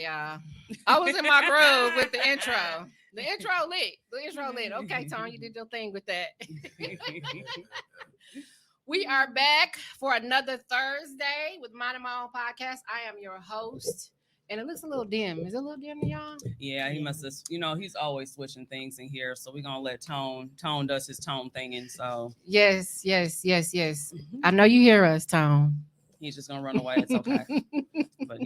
Okay, y'all. I was in my groove with the intro. The intro lit. The intro lit. Okay, Tony, you did your thing with that. We are back for another Thursday with Mind and My Own Podcast. I am your host. And it looks a little dim. Is it a little dim to y'all? Yeah, he must have, he's always switching things in here. So we're gonna let Tone does his tone thing, and so Yes. I know you hear us, Tone. he's just gonna run away. It's okay. But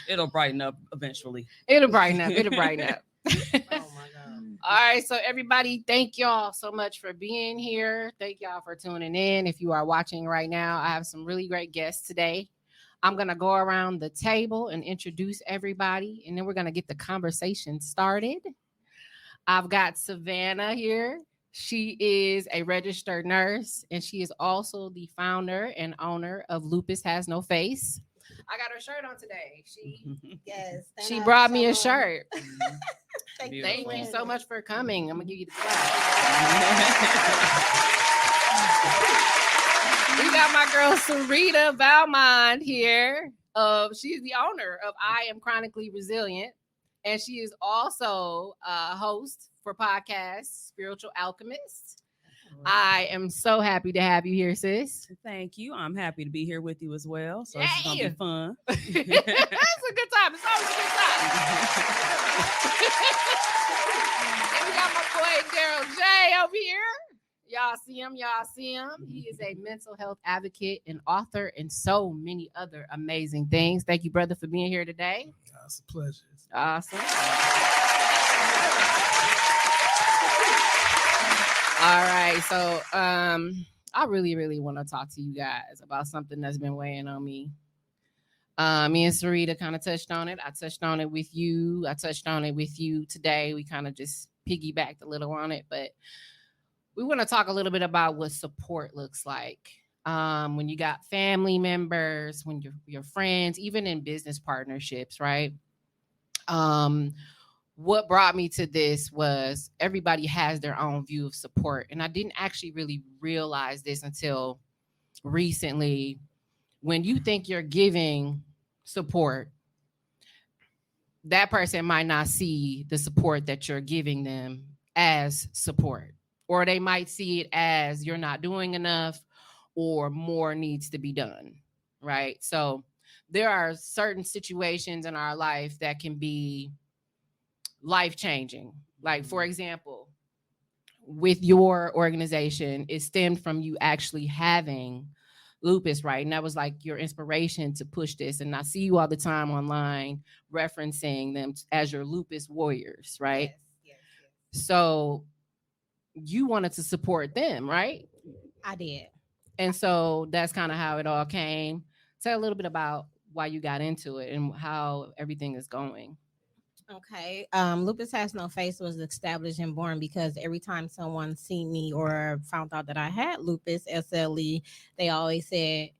it'll brighten up eventually. It'll brighten up. It'll brighten up. Oh my God. All right, so everybody, thank y'all so much for being here. Thank y'all for tuning in. If you are watching right now, I have some really great guests today. I'm going to go around the table and introduce everybody, and then we're going to get the conversation started. I've got Savannah here. She is a registered nurse, and she is also the founder and owner of Lupus Has No Face. I got her shirt on today. Yes. She brought me a shirt. Thank Thank you so much for coming. I'm gonna give you the clap. We got my girl Sarita Valmond here. She's the owner of I Am Chronically Resilient, and she is also a host for podcast Spiritual Alchemist. I am so happy to have you here, sis. Thank you. I'm happy to be here with you as well. So it's gonna be fun. That's a good time. It's always a good time. And we got my boy Daryl J over here. Y'all see him. He is a mental health advocate and author and so many other amazing things. Thank you, brother, for being here today. It's a pleasure. Awesome. All right, so I really want to talk to you guys about something that's been weighing on me. Me and Sarita kind of touched on it. I touched on it with you. I touched on it with you today. We kind of just piggybacked a little on it, but we want to talk a little bit about what support looks like when you got family members, when your friends, even in business partnerships, right? What brought me to this was everybody has their own view of support. And I didn't actually really realize this until recently. When you think you're giving support, that person might not see the support that you're giving them as support, or they might see it as you're not doing enough or more needs to be done, right? So there are certain situations in our life that can be life-changing. Like, for example, with your organization, it stemmed from you actually having lupus, right? And that was like your inspiration to push this. And I see you all the time online referencing them as your lupus warriors, right? Yes. So you wanted to support them, right? I did. And so that's kind of how it all came. Tell a little bit about why you got into it and how everything is going. Okay. Lupus Has No Face was established and born because every time someone seen me or found out that I had lupus, SLE, they always said,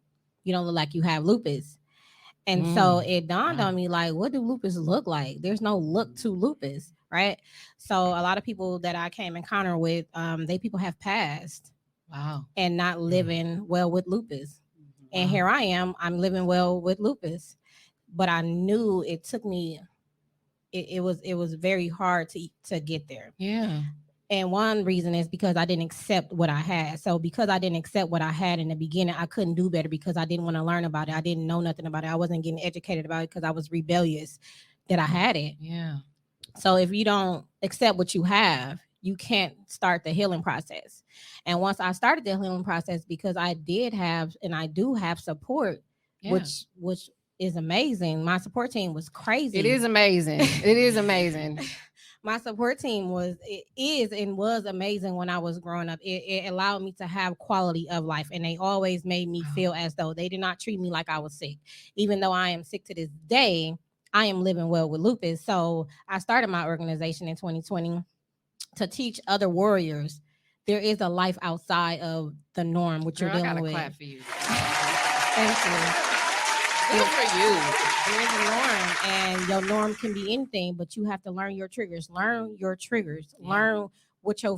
"You don't look like you have lupus." And so it dawned on me, like, what do lupus look like? There's no look to lupus, right? So a lot of people that I came encounter with, people have passed. Wow. And not living well with lupus. And here I am, I'm living well with lupus. But I knew it took me, it was very hard to get there. Yeah. And one reason is because I didn't accept what I had. So because I didn't accept what I had in the beginning, I couldn't do better because I didn't want to learn about it. I didn't know nothing about it. I wasn't getting educated about it because I was rebellious that I had it. Yeah. So if you don't accept what you have, you can't start the healing process. And once I started the healing process, because I did have and I do have support, which is amazing. My support team was crazy. It is amazing. It is amazing. My support team was amazing when I was growing up. It allowed me to have quality of life, and they always made me feel as though they did not treat me like I was sick. Even though I am sick to this day, I am living well with lupus. So I started my organization in 2020 to teach other warriors there is a life outside of the norm, which you're dealing with. Clap for you. Thank you. Good for you. There is a norm, and your norm can be anything, but you have to learn your triggers. Learn your triggers. Yeah. Learn what your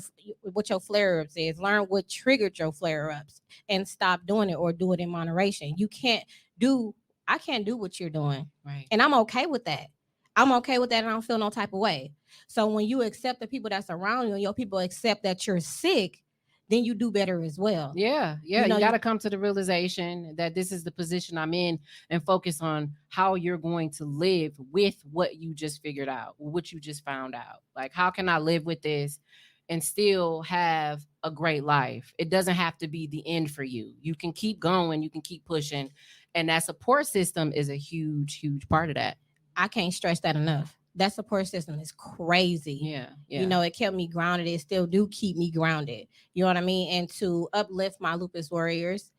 flare-ups is. Learn what triggered your flare-ups, and stop doing it or do it in moderation. You can't do I can't do what you're doing. Right. And I'm okay with that. I'm okay with that, and I don't feel no type of way. So when you accept the people that's around you and your people accept that you're sick, then you do better as well. Yeah. You know, You got to come to the realization that this is the position I'm in and focus on how you're going to live with what you just figured out, what you just found out. Like, how can I live with this and still have a great life? It doesn't have to be the end for you. You can keep going, you can keep pushing. And that support system is a huge, huge part of that. I can't stress that enough. That support system is crazy. Yeah. You know, it kept me grounded. It still do keep me grounded. You know what I mean? And to uplift my lupus warriors,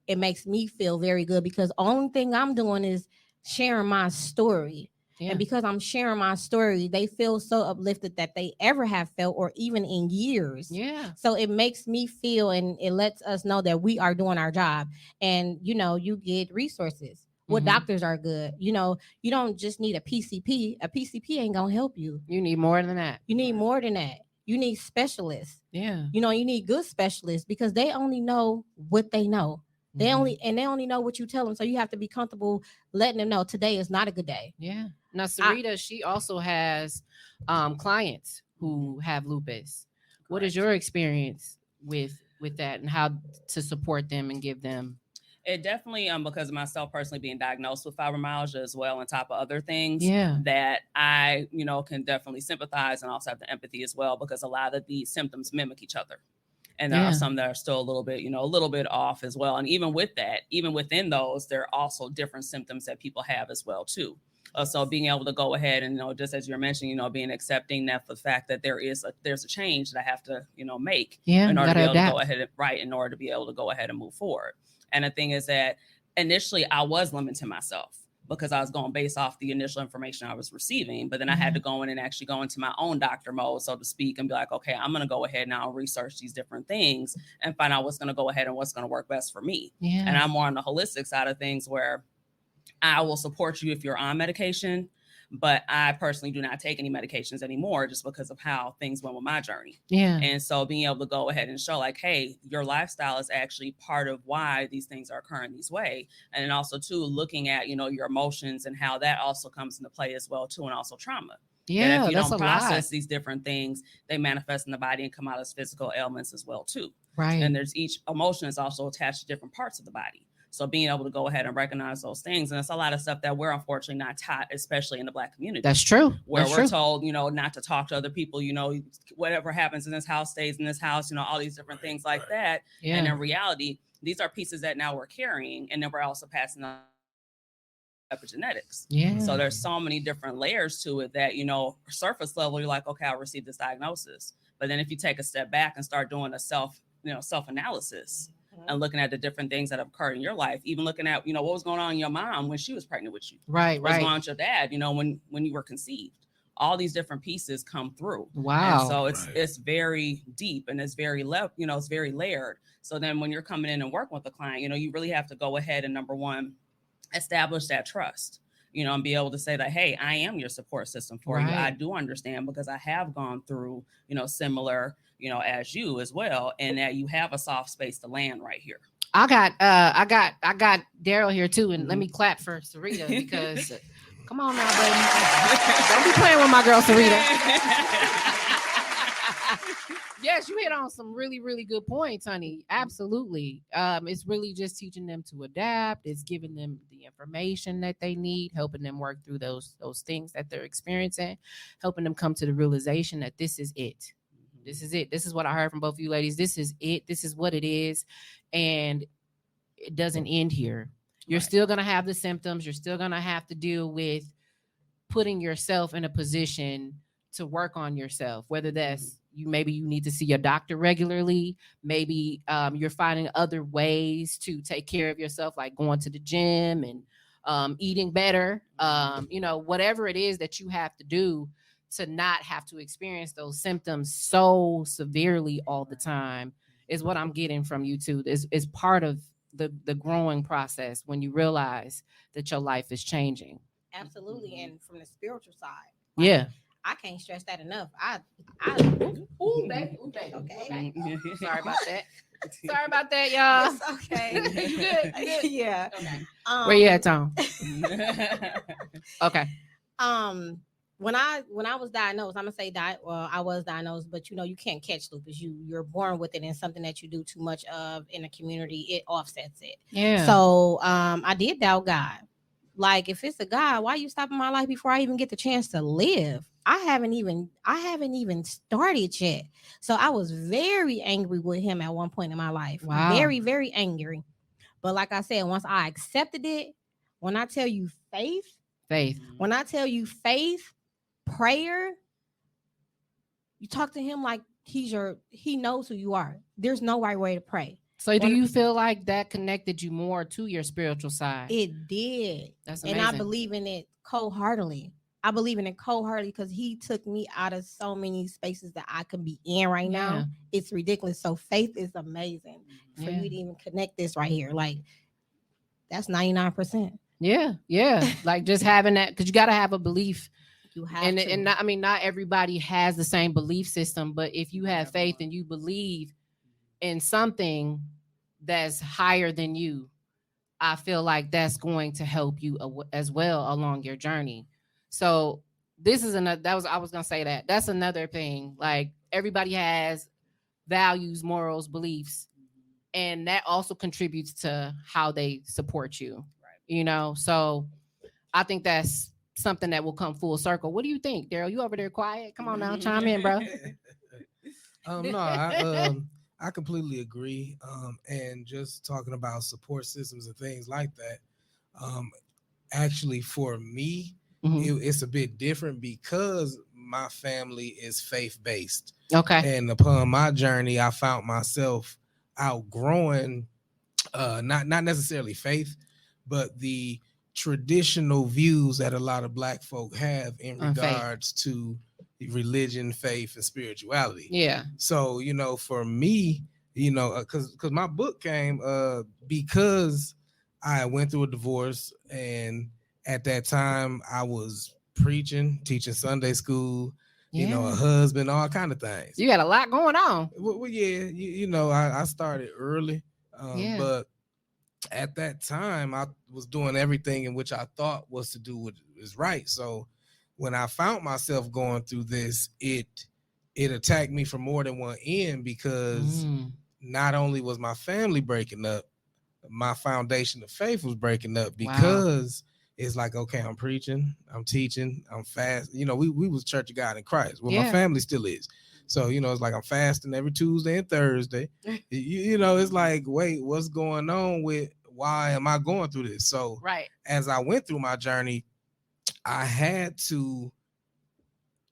it makes me feel very good because only thing I'm doing is sharing my story. Yeah. And because I'm sharing my story, they feel so uplifted that they ever have felt, or even in years. Yeah. So it makes me feel, and it lets us know that we are doing our job. And, you know, you get resources. What Mhm. doctors are good. You know, you don't just need a PCP. A PCP ain't gonna help you. You need more than that. You need more than that. You need specialists. Yeah. You know, you need good specialists because they only know what they know. They Mhm. only know what you tell them. So you have to be comfortable letting them know today is not a good day. Yeah. Now, Sarita, she also has clients who have lupus. What is your experience with that, and how to support them and give them? It definitely, because of myself personally being diagnosed with fibromyalgia as well, on top of other things, Yeah. that I, can definitely sympathize and also have the empathy as well, because a lot of these symptoms mimic each other. And there Yeah. are some that are still a little bit off as well. And even with that, even within those, there are also different symptoms that people have as well too. So being able to go ahead and, just as you're mentioning, being accepting that the fact that there's a change that I have to, make Yeah. in order to be able adapt. to go ahead and in order to be able to go ahead and move forward. And the thing is that initially I was limiting myself because I was going based off the initial information I was receiving. But then I had to go in and actually go into my own doctor mode, so to speak, and be like, okay, I'm going to go ahead now and research these different things and find out what's going to go ahead and what's going to work best for me. Yeah. And I'm more on the holistic side of things, where I will support you if you're on medication, but I personally do not take any medications anymore just because of how things went with my journey. Yeah. And so being able to go ahead and show like, hey, your lifestyle is actually part of why these things are occurring this way. And then also too, looking at, your emotions and how that also comes into play as well too. And also trauma. Yeah. And if you That's don't a lot. process these different things, they manifest in the body and come out as physical ailments as well too. Right. And there's each emotion is also attached to different parts of the body. So being able to go ahead and recognize those things. And it's a lot of stuff that we're unfortunately not taught, especially in the Black community. That's true. Where That's we're true. told, not to talk to other people, whatever happens in this house stays in this house, all these different things like that. Yeah. And in reality, these are pieces that now we're carrying. And then we're also passing on epigenetics. Yeah. So there's so many different layers to it that, surface level, you're like, okay, I received this diagnosis. But then if you take a step back and start doing a self-analysis, and looking at the different things that have occurred in your life, even looking at, what was going on in your mom when she was pregnant with you. Right. What's Right. going on with your dad, when you were conceived. All these different pieces come through. Wow. And so it's very deep and it's very it's very layered. So then when you're coming in and working with the client, you really have to go ahead and, number one, establish that trust, and be able to say that, hey, I am your support system for you. I do understand because I have gone through, similar, as you as well, and that you have a soft space to land right here. I got Daryl here too, and let me clap for Sarita because come on now, baby. Don't be playing with my girl Sarita. Yes, you hit on some really, really good points, honey. Absolutely. It's really just teaching them to adapt. It's giving them the information that they need, helping them work through those things that they're experiencing, helping them come to the realization that this is it. This is it. This is what I heard from both of you ladies. This is it. This is what it is. And it doesn't end here. You're still going to have the symptoms. You're still going to have to deal with putting yourself in a position to work on yourself, whether that's maybe you need to see your doctor regularly. Maybe you're finding other ways to take care of yourself, like going to the gym and eating better. Whatever it is that you have to do to not have to experience those symptoms so severely all the time is what I'm getting from you too. Is part of the growing process when you realize that your life is changing. Absolutely. And from the spiritual side. Yeah. I can't stress that enough. Ooh, baby. Okay. Sorry about that. Sorry about that, y'all. It's okay. You good? You good? Yeah. Okay. Where you at, Tom? Okay. When I was diagnosed, I'm gonna say well, I was diagnosed, but you can't catch lupus. You're born with it, and something that you do too much of in a community, it offsets it. Yeah. So I did doubt God. Like, if it's a God, why you stopping my life before I even get the chance to live? I haven't even started yet. So I was very angry with him at one point in my life. Wow. Very, very angry. But like I said, once I accepted it, when I tell you faith, when I tell you faith, prayer, you talk to him like he knows who you are. There's no right way to pray. So do you feel like that connected you more to your spiritual side? It did. That's amazing. And I believe in it cold-heartedly. I believe in it cold-heartedly because he took me out of so many spaces that I could be in right now. It's ridiculous. So faith is amazing for you to even connect this right here. Like, that's 99%. Yeah. Like, just having that, because you got to have a belief. You have and to. And not everybody has the same belief system, but if you have faith and you believe in something that's higher than you, I feel like that's going to help you as well along your journey. So this is I was gonna say that's another thing. Like, everybody has values, morals, beliefs, and that also contributes to how they support you. Right. So I think that's something that will come full circle. What do you think, Daryl? You over there quiet? Come on now, chime in, bro. No, I completely agree. And just talking about support systems and things like that, actually for me, it's a bit different because my family is faith-based. Okay. And upon my journey, I found myself outgrowing not necessarily faith, but the traditional views that a lot of Black folk have in regards to religion, faith, and spirituality. Yeah. So, for me, because my book came because I went through a divorce, and at that time I was preaching, teaching Sunday school, a husband, all kind of things. You got a lot going on. Well, yeah, I started early, but at that time I was doing everything in which I thought was to do what is right. So when I found myself going through this, it attacked me from more than one end, because not only was my family breaking up, my foundation of faith was breaking up, because it's like, okay, I'm preaching, I'm teaching, I'm fast. We was Church of God in Christ. Well, my family still is. So, it's like I'm fasting every Tuesday and Thursday. It's like, wait, what's going on with, why am I going through this? So as I went through my journey, I had to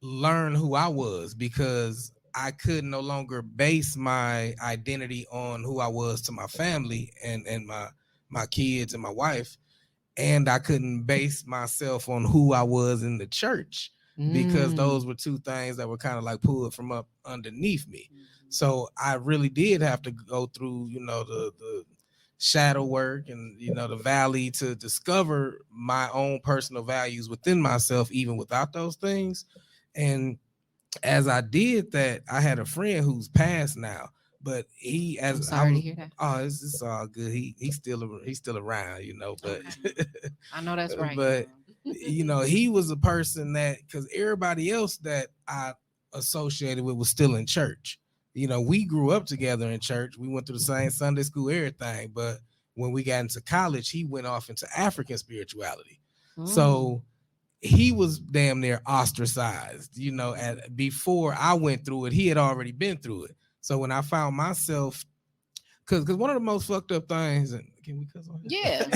learn who I was, because I could no longer base my identity on who I was to my family and my kids and my wife. And I couldn't base myself on who I was in the church, because those were two things that were kind of like pulled from up underneath me. So I really did have to go through, the shadow work and, the valley to discover my own personal values within myself, even without those things. And as I did that, I had a friend who's passed now, but I'm sorry to hear that. Oh, it's all good. He's still around, but I know that's right. But he was a person that, because everybody else that I associated with was still in church. We grew up together in church. We went through the same Sunday school, everything. But when we got into college, he went off into African spirituality. So he was damn near ostracized, before I went through it. He had already been through it. So when I found myself, because one of the most fucked up things, and can we cuss on here?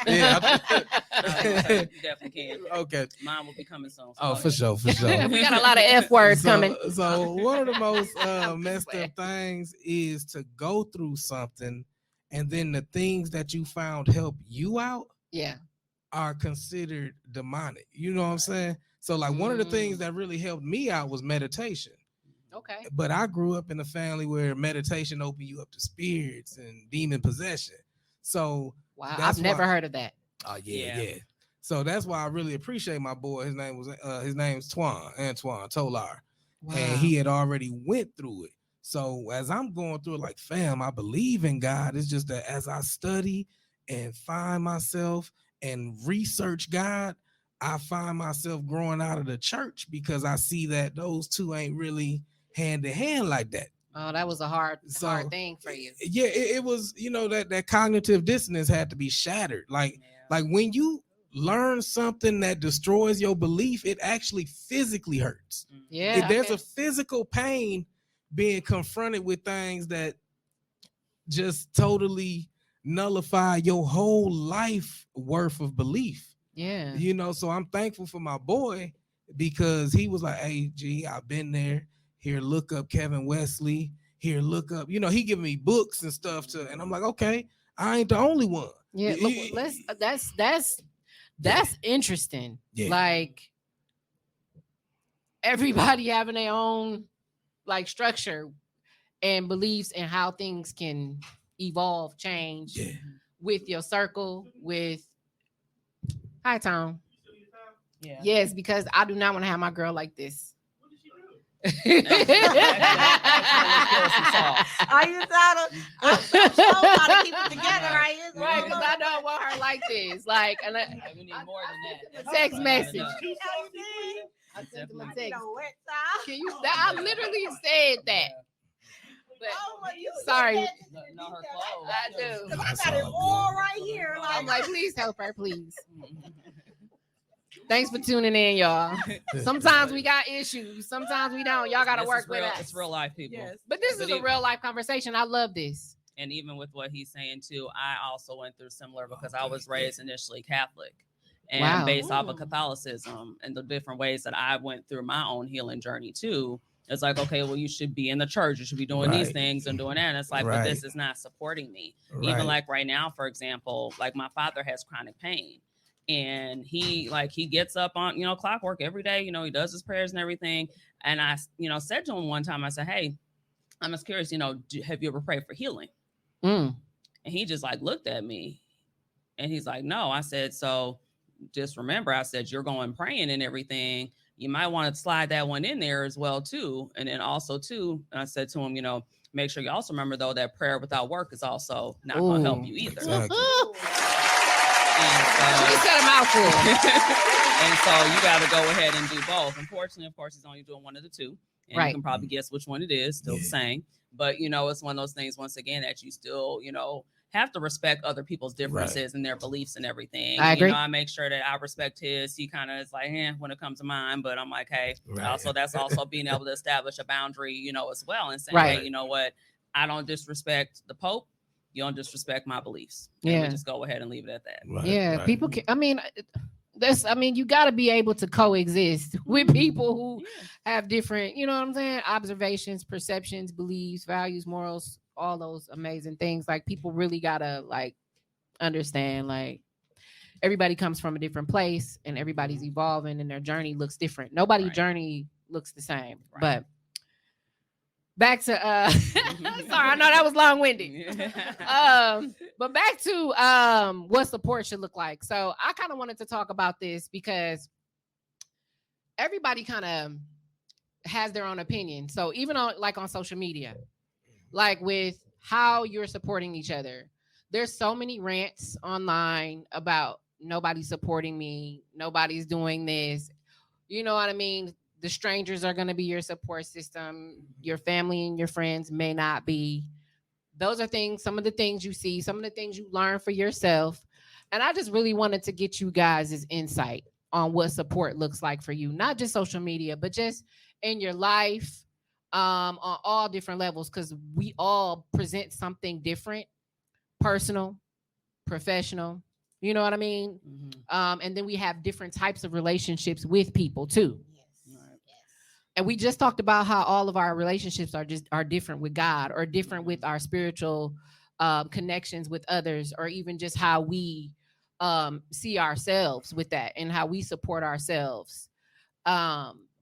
Yeah. You definitely can. Okay. Mine will be coming soon. So oh, for sure. We got a lot of F words coming. So one of the most messed up things is to go through something, and then the things that you found help you out are considered demonic. You know what I'm saying? So like one of the things that really helped me out was meditation. Okay. But I grew up in a family where meditation opened you up to spirits and demon possession. So wow, I've never heard of that. Oh yeah. So that's why I really appreciate my boy. His name's Antoine Tolar. Wow. And he had already went through it. So as I'm going through it, like, fam, I believe in God. It's just that as I study and find myself and research God, I find myself growing out of the church because I see that those two ain't really hand in hand like that. Oh, that was a hard thing for you. Yeah, it was, that cognitive dissonance had to be shattered. Like when you learn something that destroys your belief, it actually physically hurts. Yeah. There's a physical pain being confronted with things that just totally nullify your whole life worth of belief. Yeah. So I'm thankful for my boy because he was like, hey, G, I've been there. Here, look up Kevin Wesley. Here, look up, he giving me books and stuff and I'm like, okay, I ain't the only one. Yeah, that's interesting. Yeah. Like everybody having their own like structure and beliefs and how things can evolve, change with your circle, with hi Tom. Yeah. Yes, because I do not want to have my girl like this. Are you trying to keep it together, right? Right, because I don't want her like this. Like, and we need more than that. Text message. I sent him a text. Can you? I literally said that. But, sorry. Her clothes. I do. I got it all right here. I'm like, please help her, please. Thanks for tuning in, y'all. Sometimes we got issues. Sometimes we don't. Y'all got to work with us. It's real life, people. Yes. But this is a real life conversation. I love this. And even with what he's saying too, I also went through similar because I was raised initially Catholic and based off of Catholicism and the different ways that I went through my own healing journey too. It's like, okay, well, you should be in the church. You should be doing these things and doing that. And it's like, but this is not supporting me. Even like right now, for example, like my father has chronic pain. And he gets up on, clockwork every day, he does his prayers and everything. And I, said to him one time, I said, hey, I'm just curious, have you ever prayed for healing? And he just like looked at me and he's like, no. I said, so just remember, I said, you're going praying and everything. You might want to slide that one in there as well too. And then also too, I said to him, make sure you also remember though, that prayer without work is also not going to help you either. Exactly. You said a mouthful. And so you got to go ahead and do both. Unfortunately, of course, he's only doing one of the two. And you can probably guess which one it is, still the same. But, it's one of those things, once again, that you still, have to respect other people's differences and their beliefs and everything. I agree. I make sure that I respect his. He kind of is like, when it comes to mine. But I'm like, hey, also that's also being able to establish a boundary, as well. And saying, hey, you know what? I don't disrespect the Pope. You don't disrespect my beliefs. And we just go ahead and leave it at that. People can, you got to be able to coexist with people who have different, observations, perceptions, beliefs, values, morals, all those amazing things. Like people really got to understand, everybody comes from a different place and everybody's evolving and their journey looks different. Nobody's journey looks the same, but back to sorry, I know that was long-winded. But back to what support should look like. So I kind of wanted to talk about this because everybody kind of has their own opinion. So even on social media, like with how you're supporting each other, there's so many rants online about nobody's supporting me, nobody's doing this. You know what I mean? The strangers are going to be your support system. Your family and your friends may not be. Those are some of the things you see, some of the things you learn for yourself. And I just really wanted to get you guys' insight on what support looks like for you, not just social media, but just in your life, on all different levels, because we all present something different, personal, professional. You know what I mean? And then we have different types of relationships with people too. And we just talked about how all of our relationships are different with God, or different with our spiritual connections with others, or even just how we see ourselves with that and how we support ourselves.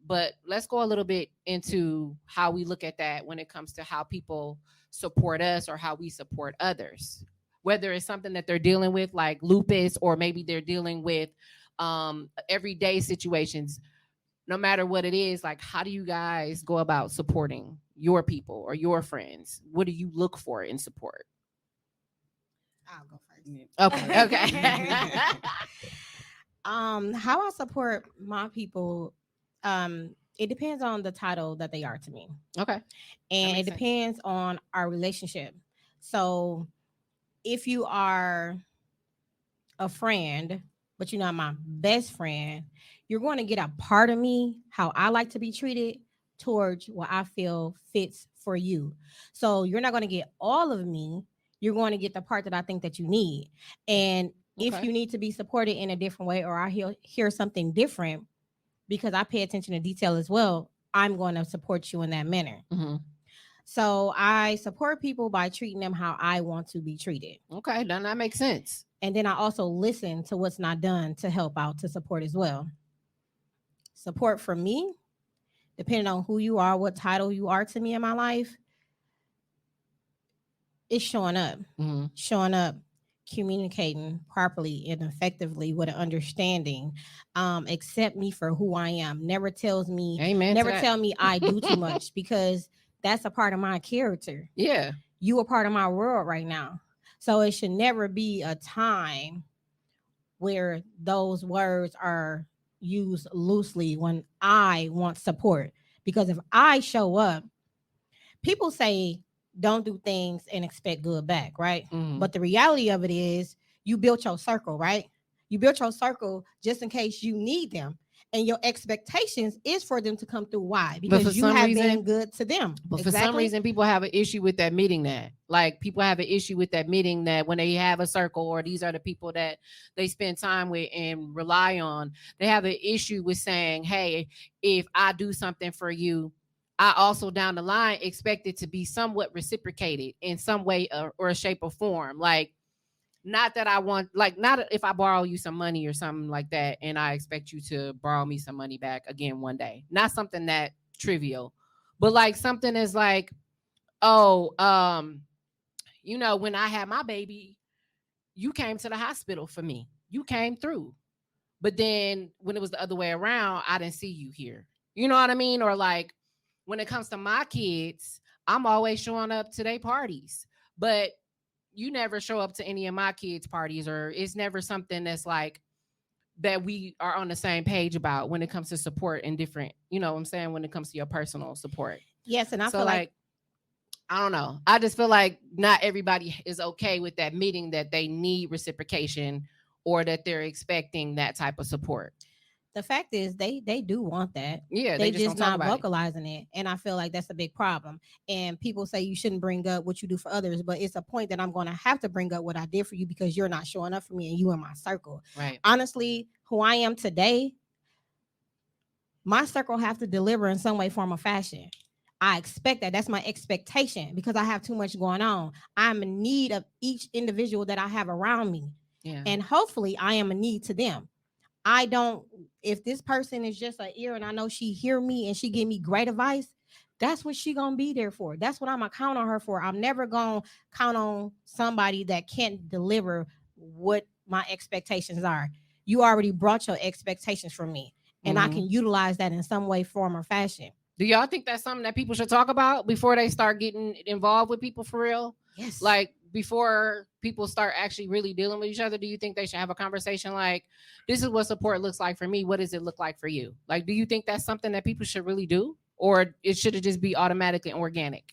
But let's go a little bit into how we look at that when it comes to how people support us or how we support others, whether it's something that they're dealing with like lupus, or maybe they're dealing with everyday situations. no matter what it is, like, how do you guys go about supporting your people or your friends? What do you look for in support? I'll go first. Okay. How I support my people, it depends on the title that they are to me. Okay. And it depends on our relationship. So if you are a friend, but you're not my best friend, you're going to get a part of me, how I like to be treated, towards what I feel fits for you. So you're not going to get all of me. You're going to get the part that I think that you need. And if you need to be supported in a different way, or I hear something different, because I pay attention to detail as well, I'm going to support you in that manner. Mm-hmm. So I support people by treating them how I want to be treated. Okay, then that makes sense. And then I also listen to what's not done to help out, to support as well. Support for me, depending on who you are, what title you are to me in my life, is showing up. Mm-hmm. Showing up, communicating properly and effectively with an understanding. Accept me for who I am. Never tells me, Amen. Never tell me I do too much, because that's a part of my character. Yeah. You are part of my world right now. So it should never be a time where those words are used loosely when I want support. Because if I show up, people say don't do things and expect good back, right? Mm-hmm. But the reality of it is you built your circle, right? You built your circle just in case you need them. And your expectations is for them to come through. Why? Because you have been good to them. But for some reason, people have an issue with that meeting that. Like, people have an issue with that meeting that when they have a circle, or these are the people that they spend time with and rely on, they have an issue with saying, hey, if I do something for you, I also down the line expect it to be somewhat reciprocated in some way or a shape or form. Like, not that I want, like, not if I borrow you some money or something like that, and I expect you to borrow me some money back again one day. Not something that trivial, but like something is like, oh, you know, when I had my baby, you came to the hospital for me. You came through. But then when it was the other way around, I didn't see you here. You know what I mean? Or like, when it comes to my kids, I'm always showing up to their parties, but you never show up to any of my kids' parties, or it's never something that's like that we are on the same page about when it comes to support and different, you know what I'm saying, when it comes to your personal support. Yes. And I so feel like I don't know. I just feel like not everybody is okay with that meeting, that they need reciprocation or that they're expecting that type of support. The fact is they do want that. Yeah, they just not vocalizing it. And I feel like that's a big problem. And people say you shouldn't bring up what you do for others, but it's a point that I'm going to have to bring up what I did for you, because you're not showing up for me and you in my circle. Right. Honestly, who I am today, my circle have to deliver in some way, form, or fashion. I expect that. That's my expectation, because I have too much going on. I'm in need of each individual that I have around me. Yeah. And hopefully I am a need to them. If this person is just an ear and I know she hear me and she give me great advice, that's what she gonna be there for. That's what I'm gonna count on her for. I'm never gonna count on somebody that can't deliver what my expectations are. You already brought your expectations from me, and I can utilize that in some way, form, or fashion. Do y'all think that's something that people should talk about before they start getting involved with people for real? Yes. Like, before people start actually really dealing with each other, do you think they should have a conversation like, this is what support looks like for me? What does it look like for you? Like, do you think that's something that people should really do? Or it should it just be automatic and organic?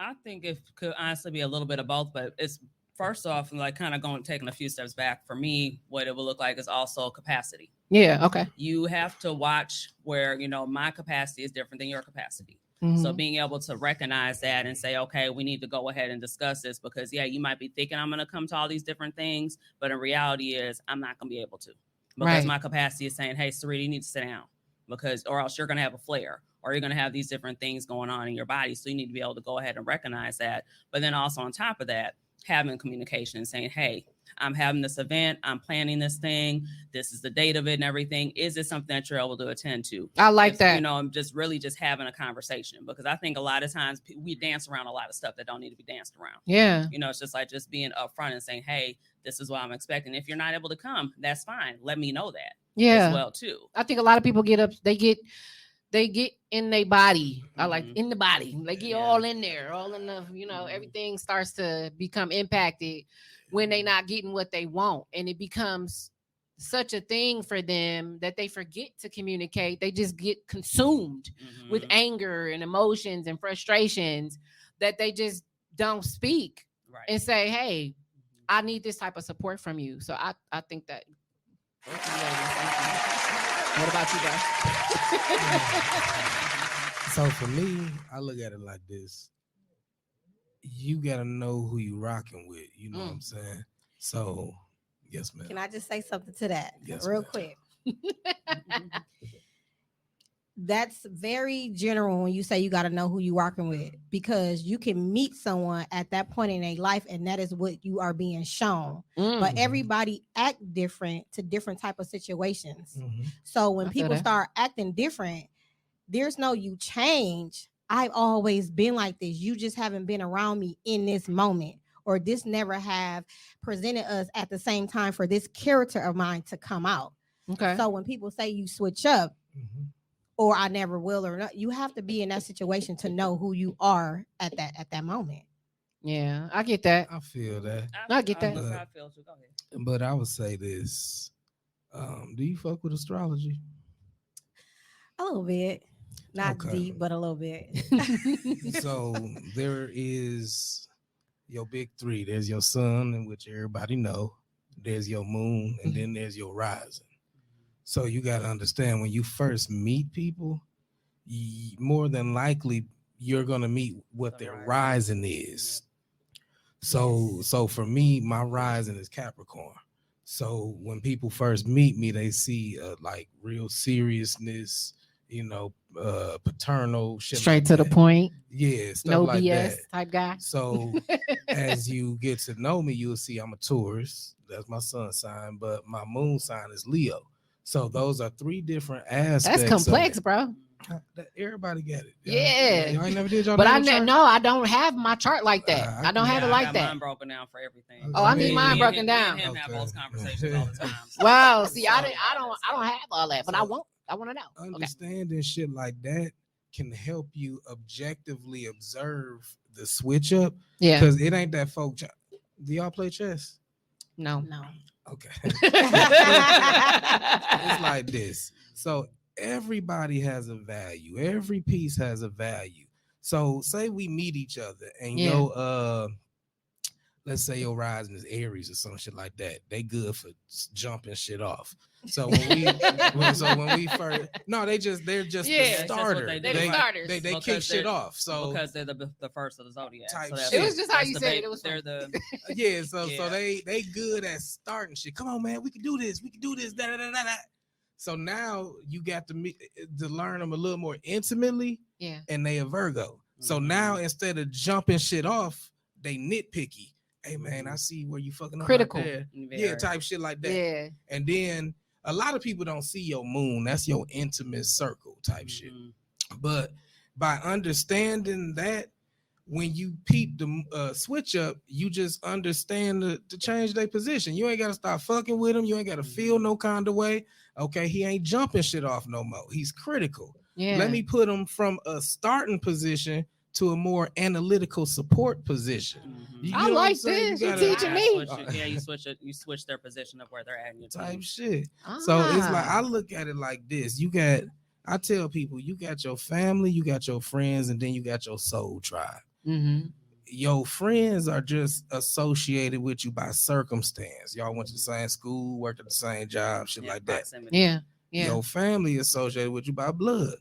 I think it could honestly be a little bit of both, but it's first off, like kind of taking a few steps back. For me, what it will look like is also capacity. Yeah. Okay. You have to watch where, you know, my capacity is different than your capacity. So being able to recognize that and say, okay, we need to go ahead and discuss this, because you might be thinking I'm going to come to all these different things, but in reality is I'm not going to be able to, because my capacity is saying, hey, Sarita, you need to sit down, because, or else you're going to have a flare, or you're going to have these different things going on in your body. So you need to be able to go ahead and recognize that. But then also on top of that, having communication, saying, hey, I'm having this event, I'm planning this thing, this is the date of it and everything. Is it something that you're able to attend to? I like that. You know, I'm just really just having a conversation, because I think a lot of times we dance around a lot of stuff that don't need to be danced around. Yeah. You know, it's just like just being upfront and saying, hey, this is what I'm expecting. If you're not able to come, that's fine. Let me know that. as well too. I think a lot of people get up, they get in their body. I like in the body. They get all in there, all in the, everything starts to become impacted when they not getting what they want. And it becomes such a thing for them that they forget to communicate. They just get consumed with anger and emotions and frustrations that they just don't speak and say, hey, I need this type of support from you. So I think that. What about you guys? So for me, I look at it like this. You gotta know who you rocking with. You know what I'm saying? So yes, ma'am. Can I just say something to that ma'am. real quick? That's very general when you say you got to know who you working with, because you can meet someone at that point in their life and that is what you are being shown. But everybody act different to different type of situations. So when people start acting different, there's no you change. I've always been like this. You just haven't been around me in this moment, or this never have presented us at the same time for this character of mine to come out. Okay. So when people say you switch up, or I never will, or not, you have to be in that situation to know who you are at that moment. Yeah, I get that. I feel that. I get that. I feel too. Go ahead. But I would say this. Do you fuck with astrology? A little bit. Not deep, but a little bit. So there is your big three. There's your sun, in which everybody know. There's your moon, and then there's your rising. So you got to understand, when you first meet people, more than likely you're going to meet what their rising is. So for me, my rising is Capricorn. So when people first meet me, they see like real seriousness, paternal shit. Straight to the point. Yeah, stuff no like BS that. Type guy. So as you get to know me, you'll see I'm a Taurus. That's my sun sign, but my moon sign is Leo. So those are three different aspects. That's complex, bro. Everybody get it. Yeah. Y'all ain't never did y'all. But I don't have my chart like that. I don't have it like that. Mine broken down for everything. Oh, I need mine broken down. Me and him have those conversations all the time. So. Wow. See, I don't have all that, but I want to know. Understanding shit like that can help you objectively observe the switch up. Yeah. Because it ain't that folk. Do y'all play chess? No. Okay. It's like this. So everybody has a value. Every piece has a value. So say we meet each other and let's say your rising is Aries or some shit like that. They good for jumping shit off. So when we first they're just the starter. They're the starters. They kick shit off. So because they're the first of the zodiac. So it was just how you said it. It was they're the So they good at starting shit. Come on, man, we can do this. Da, da, da, da, da. So now you got to learn them a little more intimately. Yeah. And they a Virgo. So now instead of jumping shit off, they nitpicky. Hey man, I see where you fucking critical. Right yeah, type shit like that. Yeah. And then a lot of people don't see your moon. That's your intimate circle type shit. But by understanding that, when you peep the switch up, you just understand to change their position. You ain't got to start fucking with them. You ain't got to feel no kind of way. Okay, he ain't jumping shit off no more. He's critical. Yeah. Let me put him from a starting position to a more analytical support position. I like this. You're teaching me. You switch their position of where they're at in your type shit. So it's like, I look at it like this. I tell people, you got your family, you got your friends, and then you got your soul tribe. Your friends are just associated with you by circumstance. Y'all went to the same school, worked at the same job, shit like that. Yeah. Your family is associated with you by blood.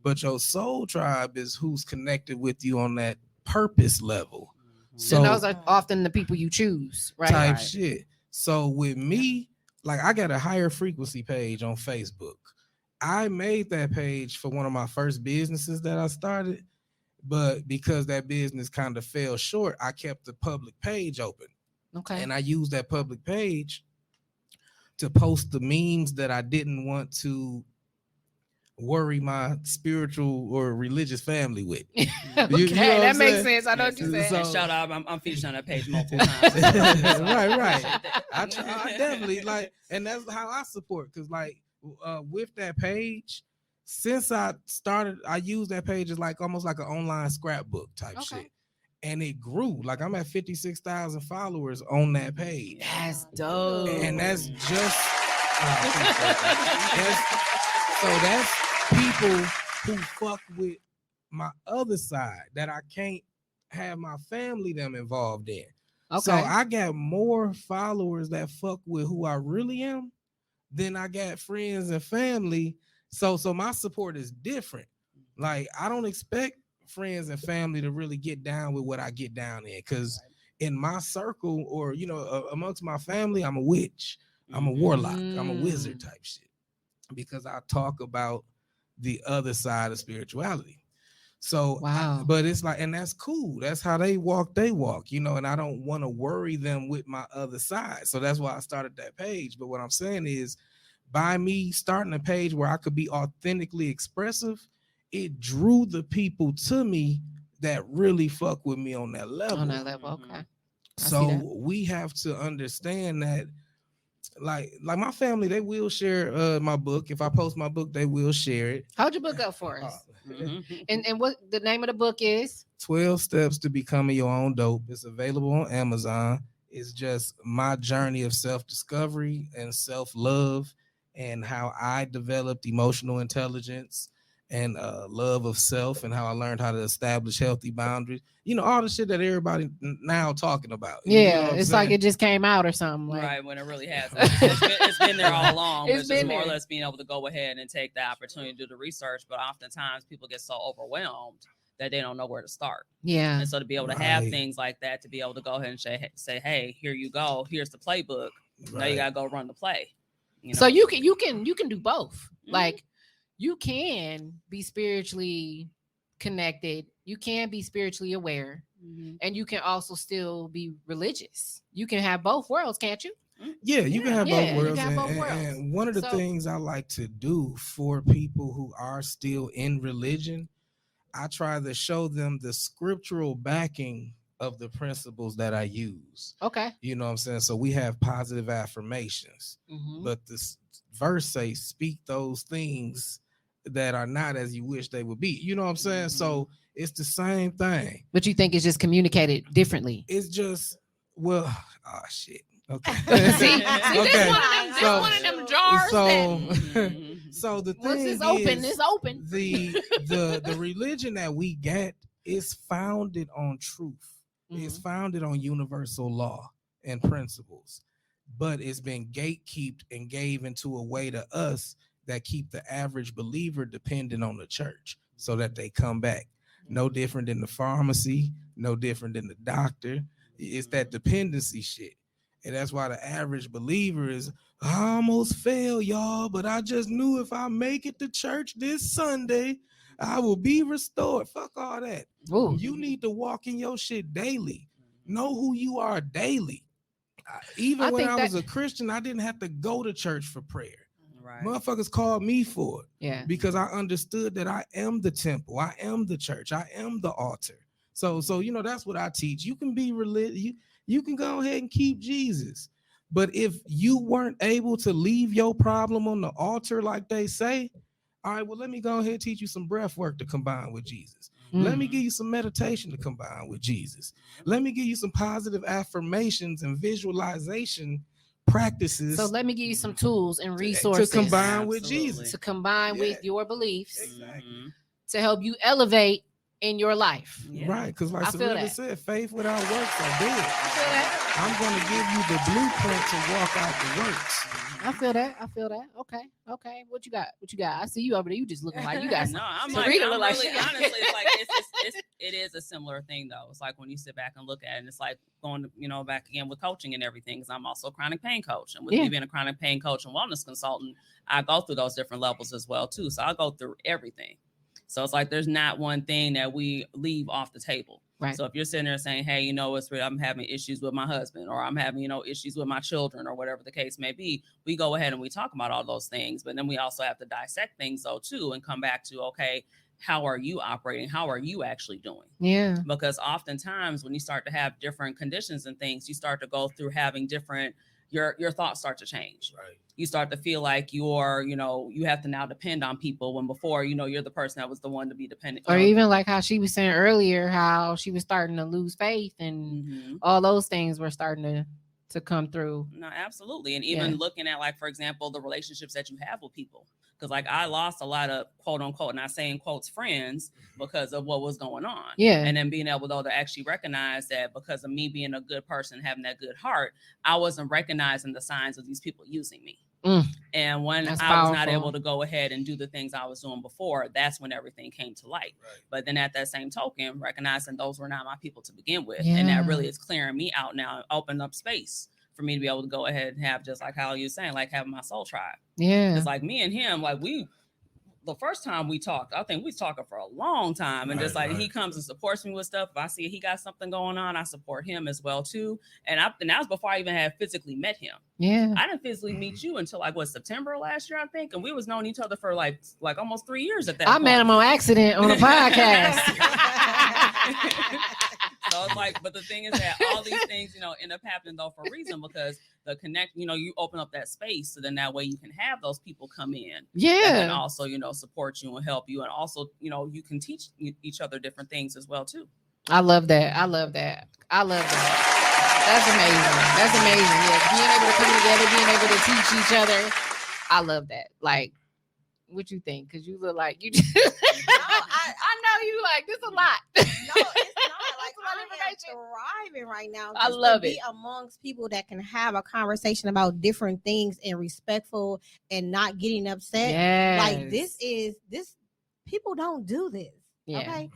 But your soul tribe is who's connected with you on that purpose level. So and those are often the people you choose, right? Type shit. So with me, like I got a higher frequency page on Facebook. I made that page for one of my first businesses that I started, but because that business kind of fell short, I kept the public page open. Okay. And I used that public page to post the memes that I didn't want to worry my spiritual or religious family with. Okay, that makes sense. I know what you said. So, shout out, I'm featured on that page multiple times. right. I definitely like, and that's how I support, because like with that page, since I started, I use that page as like almost like an online scrapbook type shit. And it grew. Like I'm at 56,000 followers on that page. That's dope. And that's just that's people who fuck with my other side that I can't have my family them involved in. Okay. So I got more followers that fuck with who I really am than I got friends and family. So my support is different. Like I don't expect friends and family to really get down with what I get down in, because in my circle or amongst my family, I'm a witch, I'm a warlock, I'm a wizard type shit, because I talk about the other side of spirituality. So but it's like, and that's cool, that's how they walk, and I don't want to worry them with my other side. So that's why I started that page. But what I'm saying is, by me starting a page where I could be authentically expressive, it drew the people to me that really fuck with me on that level. Okay. So we have to understand that, like my family, they will share my book. If I post my book, they will share it. Hold your book up for us. And what the name of the book is? 12 Steps to Becoming Your Own Dope. It's available on Amazon. It's just my journey of self-discovery and self-love, and how I developed emotional intelligence and love of self, and how I learned how to establish healthy boundaries. All the shit that everybody now talking about. It's like it just came out or something. Like. Right, when it really hasn't. It's been there all along. It's just more or less being able to go ahead and take the opportunity to do the research. But oftentimes people get so overwhelmed that they don't know where to start. Yeah. And so to be able to have things like that, to be able to go ahead and say, hey, here you go. Here's the playbook. Now you gotta go run the play. So you can do both. Mm-hmm. Like, you can be spiritually connected, you can be spiritually aware, and you can also still be religious. You can have both worlds, can't you? Yeah, you can have both worlds. And one of the things I like to do for people who are still in religion, I try to show them the scriptural backing of the principles that I use. Okay. You know what I'm saying? So we have positive affirmations, but this verse says, speak those things that are not as you wish they would be. You know what I'm saying? So it's the same thing. But you think it's just communicated differently? It's just, shit. Okay. See, okay. One of them jars. So the thing is open. It's open. The religion that we get is founded on truth. It's founded on universal law and principles, but it's been gatekept and gave into a way to us that keep the average believer dependent on the church so that they come back. No different than the pharmacy, no different than the doctor. It's that dependency shit. And that's why the average believer is, I almost failed, y'all, but I just knew if I make it to church this Sunday, I will be restored. Fuck all that. Ooh. You need to walk in your shit daily. Know who you are daily. Even when I was a Christian, I didn't have to go to church for prayer. Right. Motherfuckers called me for it. Yeah. Because I understood that I am the temple. I am the church. I am the altar. So that's what I teach. You can be religious. You can go ahead and keep Jesus. But if you weren't able to leave your problem on the altar like they say, all right, well, let me go ahead and teach you some breath work to combine with Jesus. Let me give you some meditation to combine with Jesus. Let me give you some positive affirmations and visualization practices. So let me give you some tools and resources to combine with Jesus. To combine with your beliefs. Exactly. To help you elevate in your life. Yeah. Right, because like Sarita said, faith without works are dead. I feel that. I'm going to give you the blueprint to walk out the works. I feel that. Okay. What you got? I see you over there. You just looking like you got. No, I'm like, honestly, it's like it is a similar thing though. It's like when you sit back and look at it, and it's like going, back again with coaching and everything. Because I'm also a chronic pain coach, and with me being a chronic pain coach and wellness consultant, I go through those different levels as well too. So I go through everything. So it's like there's not one thing that we leave off the table. Right. So if you're sitting there saying, hey, I'm having issues with my husband, or I'm having, issues with my children, or whatever the case may be, we go ahead and we talk about all those things. But then we also have to dissect things though too, and come back to, okay, how are you operating? How are you actually doing? Yeah. Because oftentimes when you start to have different conditions and things, you start to go through having different your thoughts start to change. Right. You start to feel like you're, you have to now depend on people when before, you're the person that was the one to be dependent. Or even like how she was saying earlier, how she was starting to lose faith and all those things were starting to come through. No, absolutely. And even looking at, like, for example, the relationships that you have with people. Because, like, I lost a lot of quote unquote, not saying quotes, friends because of what was going on. Yeah. And then being able, though, to actually recognize that because of me being a good person, having that good heart, I wasn't recognizing the signs of these people using me. And when That's I was powerful. not able to go ahead and do the things I was doing before, that's when everything came to light. Right. But then at that same token, recognizing those were not my people to begin with. Yeah. And that really is clearing me out now, opening up space for me to be able to go ahead and have, just like how you were saying, like having my soul tribe. Yeah. It's like me and him, like the first time we talked, I think we was talking for a long time, and just like he comes and supports me with stuff. If I see he got something going on, I support him as well too. And that was before I even had physically met him. Yeah. I didn't physically meet you until like September last year, I think, and we was knowing each other for like almost 3 years at that point. met him on accident on a podcast. So it's like, but the thing is that all these things, end up happening though for a reason, because the connect, you open up that space, so then that way you can have those people come in, and also, support you and help you, and also, you can teach each other different things as well too. I love that. That's amazing. Yeah, being able to come together, being able to teach each other. I love that. Like, what you think? Because you look like you just. I know you like this a lot. No, it's not. Like, I am thriving right now. I love to it. be amongst people that can have a conversation about different things and respectful and not getting upset. Yes. Like this. People don't do this. Yeah. Okay.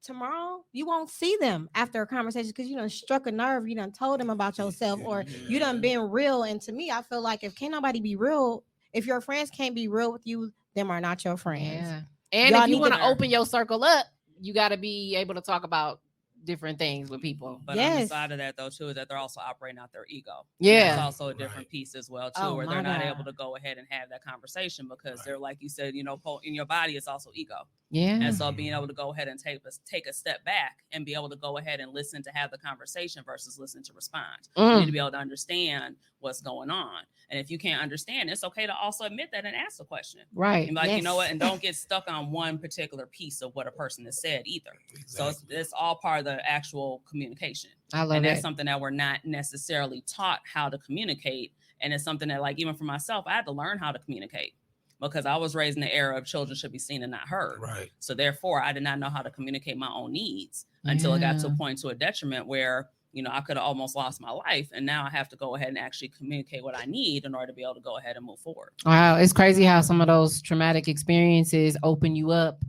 Tomorrow you won't see them after a conversation because you done struck a nerve. You done told them about yourself, or you done been real. And to me, I feel like if can't nobody be real, if your friends can't be real with you, them are not your friends. Yeah. And Y'all if you need want to- to open your circle up, you got to be able to talk about different things with people. But on the side of that though too, is that they're also operating out their ego. Yeah. It's also a different piece as well too, Oh, where my they're not God. able to go ahead and have that conversation because they're, like you said, in your body, it's also ego. Yeah. And so being able to go ahead and take a step back and be able to go ahead and listen to have the conversation versus listen to respond. You need to be able to understand what's going on. And if you can't understand, it's okay to also admit that and ask the question. Right. And you know what? And don't get stuck on one particular piece of what a person has said either. Exactly. So it's all part of the actual communication. I love And it. that's something that we're not necessarily taught how to communicate. And it's something that, like, even for myself, I had to learn how to communicate because I was raised in the era of children should be seen and not heard. Right. So therefore, I did not know how to communicate my own needs until it got to a point to a detriment where, I could have almost lost my life. And now I have to go ahead and actually communicate what I need in order to be able to go ahead and move forward. Wow. It's crazy how some of those traumatic experiences open you up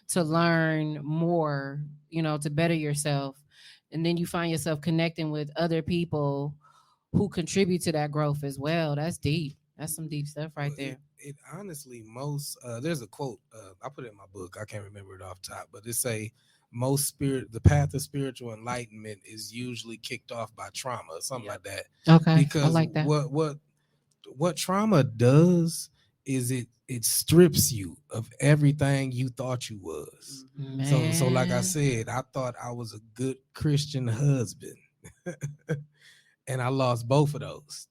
to learn more, to better yourself. And then you find yourself connecting with other people who contribute to that growth as well. That's deep. That's some deep stuff right there. It honestly, there's a quote, I put it in my book. I can't remember it off top, but it say the path of spiritual enlightenment is usually kicked off by trauma or something like that. Okay. Because I like that. what trauma does is it strips you of everything you thought you was. So like I said, I thought I was a good Christian husband and I lost both of those.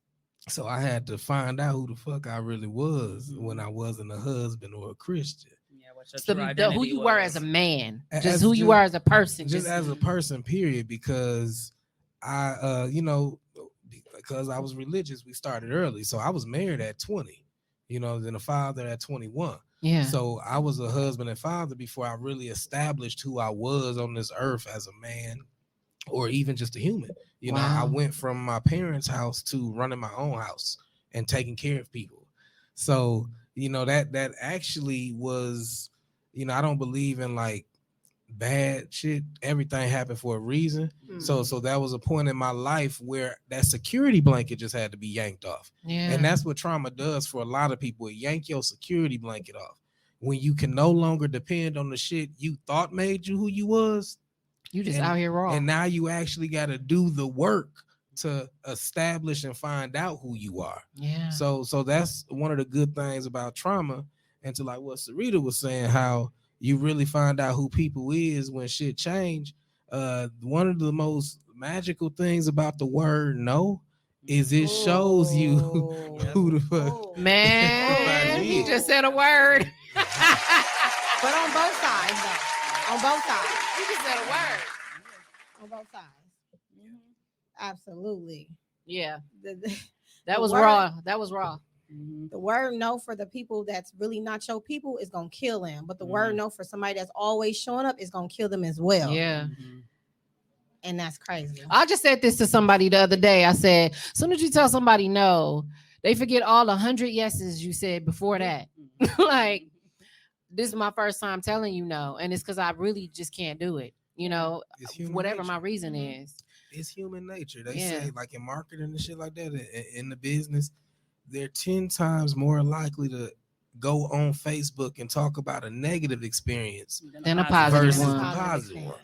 So I had to find out who the fuck I really was when I wasn't a husband or a Christian. Yeah, what your So true who identity you were was. as a man, As just who you just- are as a person, Just as a person, period, because I because I was religious, we started early. So I was married at 20, then a father at 21. yeah. So I was a husband and father before I really established who I was on this earth as a man or even just a human. I Wow. went from my parents' house to running my own house and taking care of people. So, that actually was, I don't believe in like bad shit. Everything happened for a reason. So that was a point in my life where that security blanket just had to be yanked off. Yeah. And that's what trauma does for a lot of people. It yank your security blanket off. When you can no longer depend on the shit you thought made you who you was, you just and- out here raw. and now you actually got to do the work to establish and find out who you are. yeah. So that's one of the good things about trauma. And to like what Sarita was saying, how you really find out who people is when shit change. One of the most magical things about the word no is it shows you who the fuck. Oh. Man, he is. just said a word. But on both sides, though. On both sides. He just said a word. On both sides. Absolutely. Yeah, The that was word- raw. That was raw. the word no for the people that's really not your people is gonna kill them. But the word no for somebody that's always showing up is gonna kill them as well. Yeah. And that's crazy. I just said this to somebody the other day. I said, as soon as you tell somebody no, they forget all 100 yeses you said before that. Like, this is my first time telling you no, and it's because I really just can't do it. You know, It's human whatever nature. my reason is. It's human nature. They Yeah. say, like in marketing and shit like that, in the business, they're 10 times more likely to go on Facebook and talk about a negative experience Then a positive versus one. the positive one.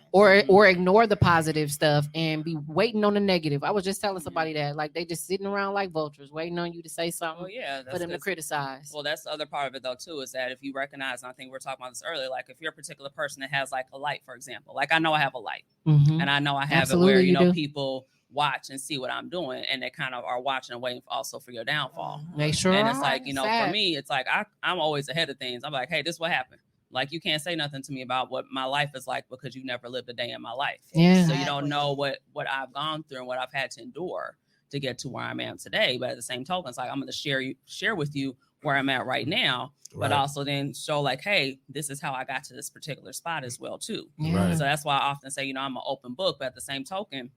Or ignore the positive stuff and be waiting on the negative. I was just telling somebody that, like, they just sitting around like vultures, waiting on you to say something Well, yeah, for them to criticize. Well, that's the other part of it though too, is that if you recognize, and I think we were talking about this earlier, like if you're a particular person that has like a light, for example, like I know I have a light, Mhm. and I know I have Absolutely, it where you you know do. people watch and see what I'm doing, and they kind of are watching and waiting also for your downfall. They sure And it's are. like, you know, Sad. for me, it's like I'm always ahead of things. I'm like, hey, this what happened. Like you can't say nothing to me about what my life is like because you never lived a day in my life. Yeah. So you don't know what I've gone through and what I've had to endure to get to where I am today. But at the same token, it's like I'm going to share with you where I'm at right now, but Right. also then show like, hey, this is how I got to this particular spot as well too. Yeah. So that's why I often say, you know, I'm an open book, but at the same token,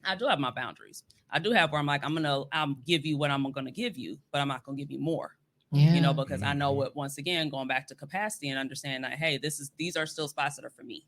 I do have my boundaries. I do have where I'm like, I'll give you what I'm going to give you, but I'm not going to give you more. Yeah. You know, because I know what, once again, going back to capacity and understanding that, hey, these are still spots that are for me.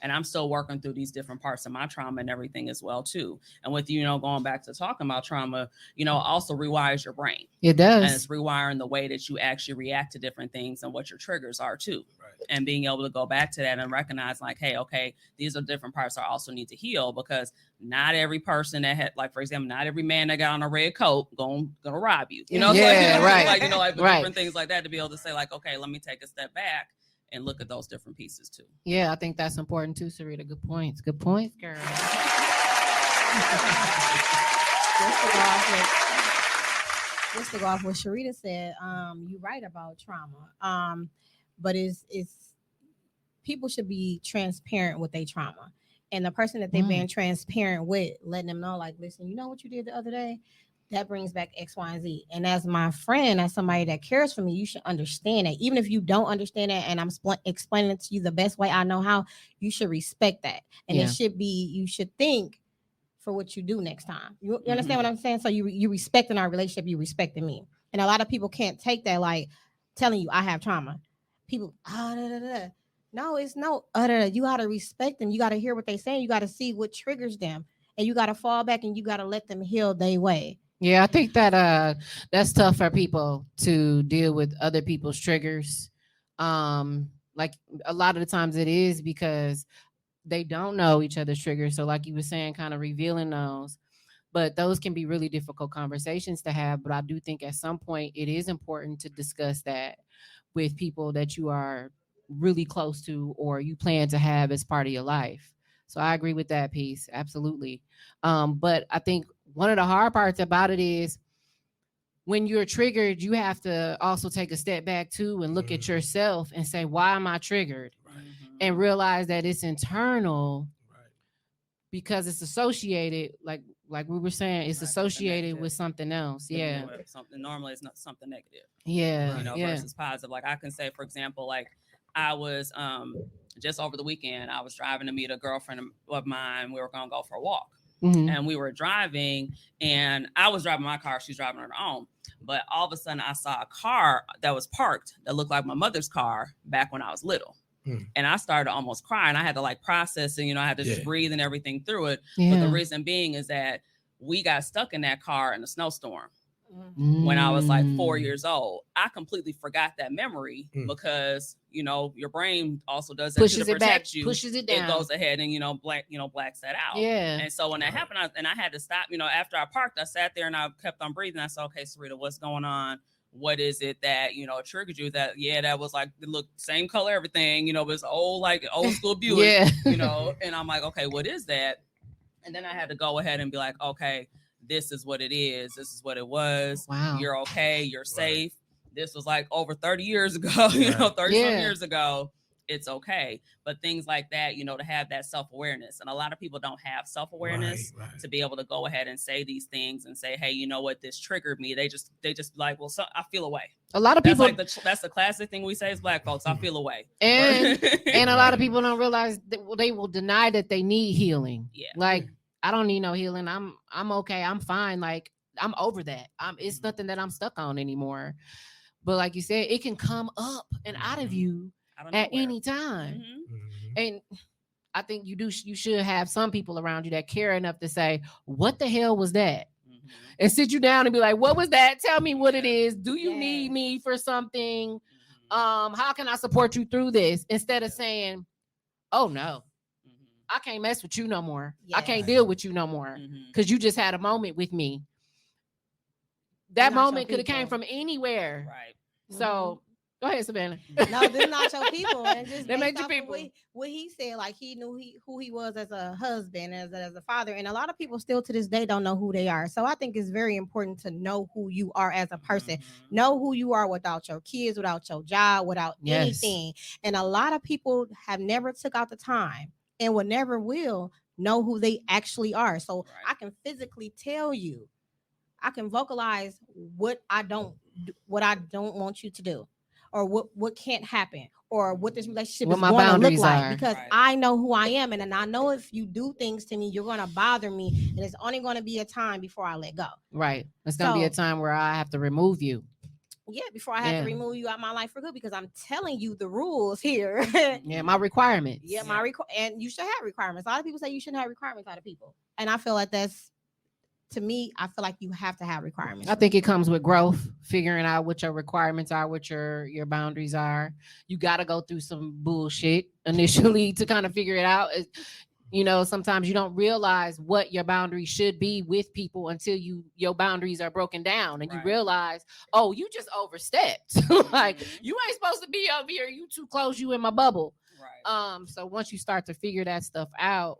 And I'm still working through these different parts of my trauma and everything as well, too. And with, you know, going back to talking about trauma, you know, also rewires your brain. It And does. it's rewiring the way that you actually react to different things and what your triggers are, too. Right. And being able to go back to that and recognize like, hey, okay, these are different parts I also need to heal, because not every person that had, like, for example, not every man that got on a red coat gonna rob you. You know, Yeah, like, right. like, you know, like Right. different things like that, to be able to say like, okay, let me take a step back and look at those different pieces too. Yeah, I think that's important too, Sarita. Good points. Good points, girl. Just to go off what Sharita said, you're right about trauma. But it's people should be transparent with their trauma. And the person that they're being transparent with, letting them know, like, listen, you know what you did the other day? That brings back X, Y, and Z. And as my friend, as somebody that cares for me, you should understand it. Even if you don't understand it and I'm explaining it to you the best way I know how, you should respect that. And Yeah. it should be, you should think for what you do next time. You understand what I'm saying? So you respecting our relationship, you respecting me. And a lot of people can't take that, like telling you I have trauma. People, no, it's no utter. You got to respect them. You got to hear what they're saying. You got to see what triggers them. And you got to fall back and you got to let them heal their way. Yeah, I think that that's tough for people to deal with other people's triggers. Like a lot of the times it is because they don't know each other's triggers. So like you were saying, kind of revealing those. But those can be really difficult conversations to have. But I do think at some point it is important to discuss that with people that you are really close to or you plan to have as part of your life. So I agree with that piece. Absolutely. But I think one of the hard parts about it is when you're triggered, you have to also take a step back too and look at yourself and say, why am I triggered? And realize that it's internal because it's associated, like we were saying, it's associated with something else. Yeah. Something normally it's not something negative. Yeah. You know, yeah. versus positive. Like I can say, for example, like I was just over the weekend, I was driving to meet a girlfriend of mine. We were gonna go for a walk. Mhm. And we were driving, and I was driving my car. She's driving her own. But all of a sudden, I saw a car that was parked that looked like my mother's car back when I was little. And I started to almost cry, and I had to like process and, you know, I had to just breathe and everything through it. Yeah. But the reason being is that we got stuck in that car in a snowstorm when I was like 4 years old. I completely forgot that memory because, you know, your brain also does that Pushes to it back, protect you. pushes it down. It goes ahead and, blacks that out. Yeah. And so when that happened, I had to stop, after I parked, I sat there and I kept on breathing. I said, okay, Sarita, what's going on? What is it that, triggered you? That was like, it looked same color, everything, but it's old school Buick, Yeah. and I'm like, okay, what is that? And then I had to go ahead and be like, okay, this is what it is. This is what it was. Wow. You're okay. You're safe. This was like over 30 years ago, 30 some years ago. It's okay. But things like that, to have that self-awareness. And a lot of people don't have self-awareness to be able to go ahead and say these things and say, hey, you know what, this triggered me. They just like, well, I feel away. A lot of people, that's the classic thing we say as Black folks. I feel away. And a lot of people don't realize that they will deny that they need healing. Yeah. Like, I don't need no healing. I'm okay. I'm fine. Like, I'm over that. It's nothing that I'm stuck on anymore. But like you said, it can come up and out of you at any time. And I think you should have some people around you that care enough to say, what the hell was that? And sit you down and be like, what was that? Tell me what it is. Do you need me for something? How can I support you through this? Instead of saying, oh no, I can't mess with you no more. I can't deal with you no more. Because you just had a moment with me. That moment could have came from anywhere. Right. So go ahead, Savannah. No, they're not your people. And just they made your people. What he said, like he knew who he was as a husband, as a father. And a lot of people still to this day don't know who they are. So I think it's very important to know who you are as a person. Know who you are without your kids, without your job, without anything. And a lot of people have never took out the time and will never will know who they actually are. So I can physically tell you, I can vocalize what I don't want you to do, or what can't happen, or what this relationship is going to look like, because I know who I am. And then I know if you do things to me, you're going to bother me. And it's only going to be a time before I let go. Right. It's going to be a time where I have to remove you. Yeah, before I have to remove you out of my life for good, because I'm telling you the rules here. My requirements. Yeah, and you should have requirements. A lot of people say you shouldn't have requirements out of people. And I feel like to me, I feel like you have to have requirements. I think it comes with growth, figuring out what your requirements are, what your boundaries are. You got to go through some bullshit initially to kind of figure it out. Sometimes you don't realize what your boundaries should be with people until your boundaries are broken down and you realize, oh, you just overstepped. Like, you ain't supposed to be over here. You too close. You in my bubble. Right. So once you start to figure that stuff out,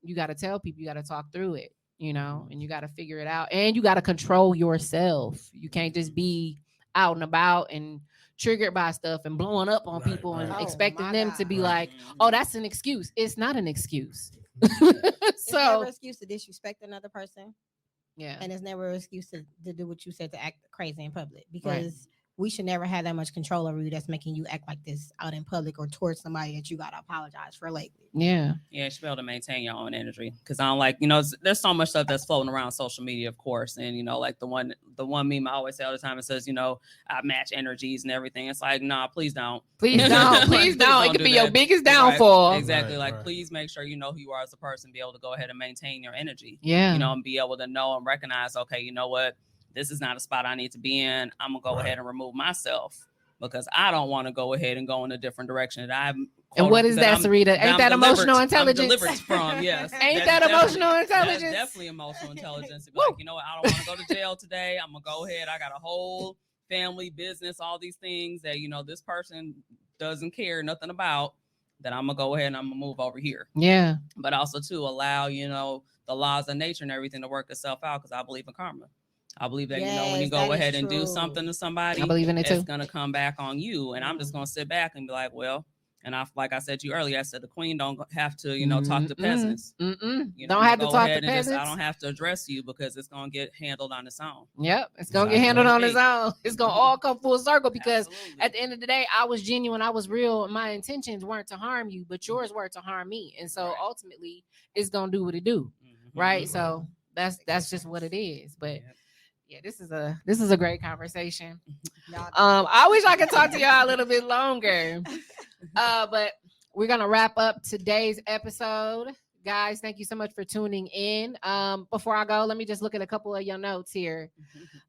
you got to tell people, you got to talk through it. And you got to figure it out, and you got to control yourself. You can't just be out and about and triggered by stuff and blowing up on people and expecting them to be like, oh, that's an excuse. It's not an excuse. It's never an excuse to disrespect another person. Yeah. And it's never an excuse to do what you said, to act crazy in public, because we should never have that much control over you that's making you act like this out in public or towards somebody that you got to apologize for lately. Yeah. Yeah, you should be able to maintain your own energy, because I don't like, there's so much stuff that's floating around social media, of course. And, like the one meme I always say all the time, it says, I match energies and everything. It's like, nah, please don't. Please don't. Please don't. It could be your biggest downfall. Right. Exactly. Please make sure you know who you are as a person, be able to go ahead and maintain your energy. Yeah. And be able to know and recognize, okay, you know what? This is not a spot I need to be in. I'm going to go ahead and remove myself, because I don't want to go ahead and go in a different direction that I'm. And what is that, Sarita? Ain't that emotional intelligence? I'm delivered from, yes. Ain't that emotional intelligence? That's definitely emotional intelligence. Like, you know what? I don't want to go to jail today. I'm going to go ahead. I got a whole family, business, all these things that, this person doesn't care nothing about, that I'm going to go ahead and I'm going to move over here. Yeah. But also to allow, the laws of nature and everything to work itself out, because I believe in karma. I believe that, when you go ahead and do something to somebody, I believe in it too. It's going to come back on you. And I'm just going to sit back and be like, well, and like I said to you earlier, I said the queen don't have to, talk to peasants. Don't have to talk to peasants. I don't have to address you, because it's going to get handled on its own. Yep. It's going to get handled on its own. It's going to all come full circle, because at the end of the day, I was genuine. I was real. My intentions weren't to harm you, but yours were to harm me. And so ultimately it's going to do what it do. Right. So that's just what it is. But yeah, this is a great conversation. I wish I could talk to y'all a little bit longer. But we're gonna wrap up today's episode. Guys, thank you so much for tuning in. Before I go, let me just look at a couple of your notes here.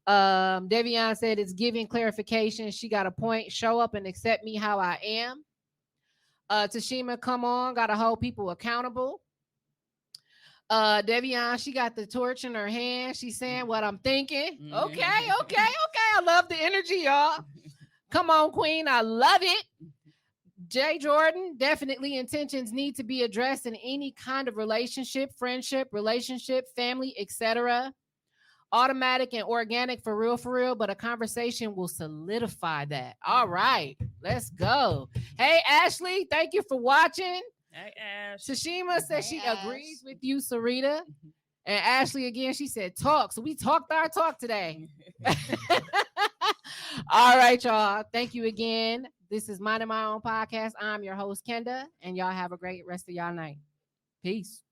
Devion said it's giving clarification. She got a point. Show up and accept me how I am. Tashima, come on, gotta hold people accountable. Devion, she got the torch in her hand. She's saying what I'm thinking. Okay. I love the energy, y'all. Come on, Queen. I love it. Jay Jordan, definitely intentions need to be addressed in any kind of relationship, friendship, family, etc. Automatic and organic for real, but a conversation will solidify that. All right, let's go. Hey, Ashley, thank you for watching. Hey, Ash. Tashima says she agrees with you, Sarita. And Ashley, again, she said talk. So we talked our talk today. All right, y'all. Thank you again. This is Minding My Own Podcast. I'm your host, Kenda, and y'all have a great rest of y'all night. Peace.